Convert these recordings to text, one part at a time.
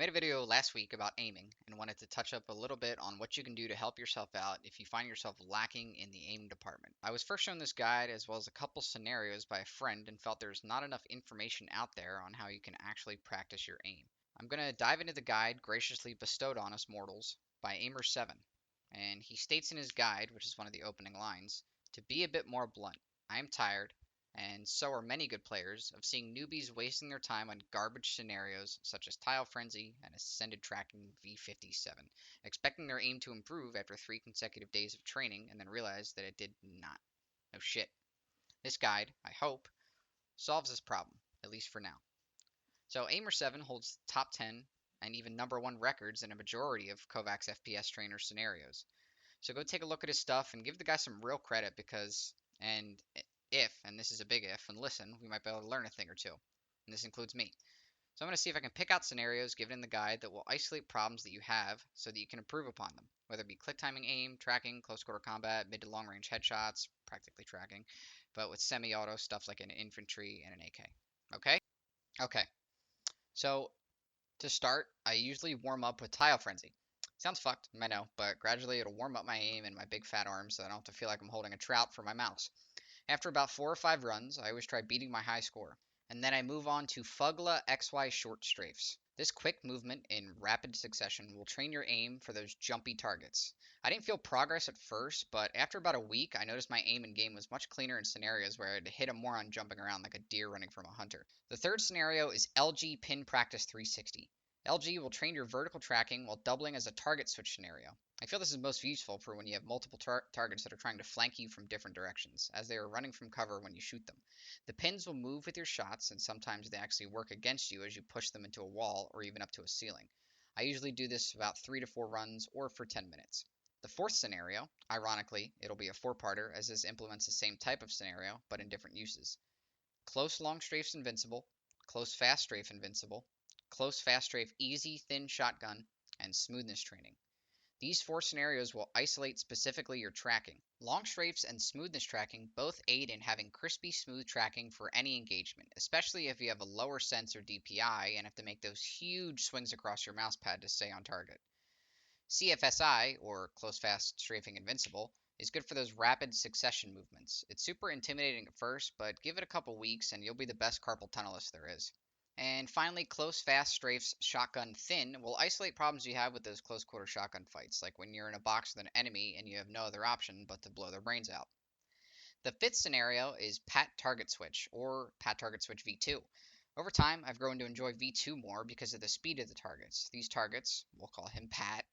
made a video last week about aiming and wanted to touch up a little bit on what you can do to help yourself out if you find yourself lacking in the aim department. I was first shown this guide as well as a couple scenarios by a friend and felt there's not enough information out there on how you can actually practice your aim. I'm going to dive into the guide graciously bestowed on us mortals by Aimer7, and he states in his guide, which is one of the opening lines, to be a bit more blunt. I am tired, and so are many good players, of seeing newbies wasting their time on garbage scenarios such as Tile Frenzy and Ascended Tracking V57, expecting their aim to improve after 3 consecutive days of training and then realize that it did not. No shit. This guide, I hope, solves this problem, at least for now. So Aimer7 holds top 10 and even number 1 records in a majority of Kovaaks FPS trainer scenarios. So go take a look at his stuff and give the guy some real credit because, and if, and this is a big if, and listen, we might be able to learn a thing or two. And this includes me. So I'm going to see if I can pick out scenarios given in the guide that will isolate problems that you have so that you can improve upon them, whether it be click timing aim, tracking, close quarter combat, mid to long range headshots, practically tracking, but with semi-auto stuff like an infantry and an AK. Okay? Okay. So to start, I usually warm up with Tile Frenzy. Sounds fucked, I know, but gradually it'll warm up my aim and my big fat arms so I don't have to feel like I'm holding a trout for my mouse. After about 4 or 5 runs, I always try beating my high score, and then I move on to Fugla XY short strafes. This quick movement in rapid succession will train your aim for those jumpy targets. I didn't feel progress at first, but after about a week, I noticed my aim in game was much cleaner in scenarios where I'd hit him more on jumping around like a deer running from a hunter. The third scenario is LG Pin Practice 360. LG will train your vertical tracking while doubling as a target switch scenario. I feel this is most useful for when you have multiple targets that are trying to flank you from different directions, as they are running from cover when you shoot them. The pins will move with your shots, and sometimes they actually work against you as you push them into a wall or even up to a ceiling. I usually do this about 3 to 4 runs or for 10 minutes. The fourth scenario, ironically, it'll be a 4-parter as this implements the same type of scenario, but in different uses. Close long strafes invincible, close fast strafe invincible, close fast strafe easy thin shotgun, and smoothness training. These 4 scenarios will isolate specifically your tracking. Long strafes and smoothness tracking both aid in having crispy smooth tracking for any engagement, especially if you have a lower sense or DPI and have to make those huge swings across your mousepad to stay on target. CFSI, or Close Fast Strafing Invincible, is good for those rapid succession movements. It's super intimidating at first, but give it a couple weeks and you'll be the best carpal tunnelist there is. And finally, Close Fast Strafe's Shotgun Thin will isolate problems you have with those close quarter shotgun fights, like when you're in a box with an enemy and you have no other option but to blow their brains out. The fifth scenario is Pat Target Switch, or Pat Target Switch V2. Over time, I've grown to enjoy V2 more because of the speed of the targets. These targets, we'll call him Pat,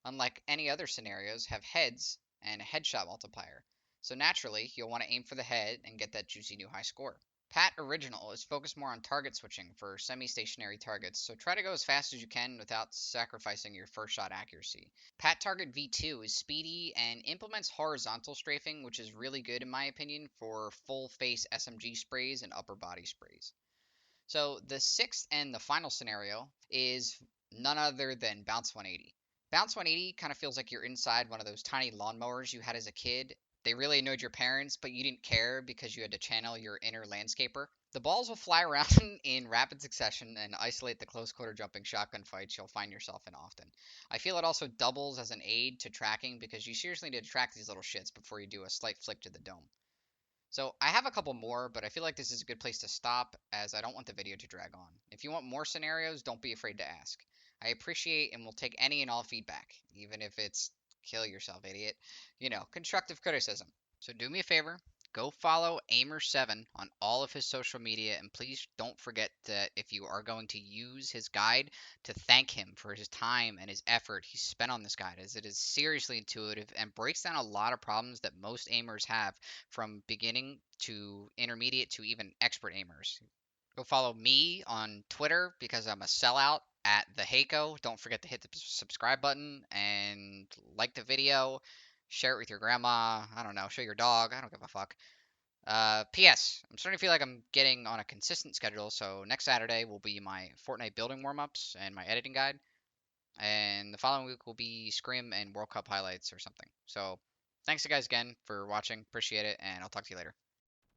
unlike any other scenarios, have heads and a headshot multiplier. So naturally, you'll want to aim for the head and get that juicy new high score. Pat Original is focused more on target switching for semi-stationary targets, so try to go as fast as you can without sacrificing your first shot accuracy. Pat Target V2 is speedy and implements horizontal strafing, which is really good in my opinion for full face SMG sprays and upper body sprays. So the sixth and the final scenario is none other than Bounce 180. Bounce 180 kind of feels like you're inside one of those tiny lawnmowers you had as a kid. They really annoyed your parents, but you didn't care because you had to channel your inner landscaper. The balls will fly around in rapid succession and isolate the close quarter jumping shotgun fights you'll find yourself in often. I feel it also doubles as an aid to tracking because you seriously need to track these little shits before you do a slight flick to the dome. So I have a couple more, but I feel like this is a good place to stop as I don't want the video to drag on. If you want more scenarios, don't be afraid to ask. I appreciate and will take any and all feedback, even if it's kill yourself, idiot. Constructive criticism. So do me a favor, go follow Aimer7 on all of his social media, and please don't forget that if you are going to use his guide, to thank him for his time and his effort he spent on this guide, as it is seriously intuitive and breaks down a lot of problems that most aimers have from beginning to intermediate to even expert aimers. Go follow me on Twitter because I'm a sellout at the. Don't forget to hit the subscribe button and like the video. Share it with your grandma. I don't know. Show your dog. I don't give a fuck. P.S. I'm starting to feel like I'm getting on a consistent schedule, so next Saturday will be my Fortnite building warm-ups and my editing guide, and the following week will be Scrim and World Cup highlights or something. So, thanks you guys again for watching. Appreciate it, and I'll talk to you later.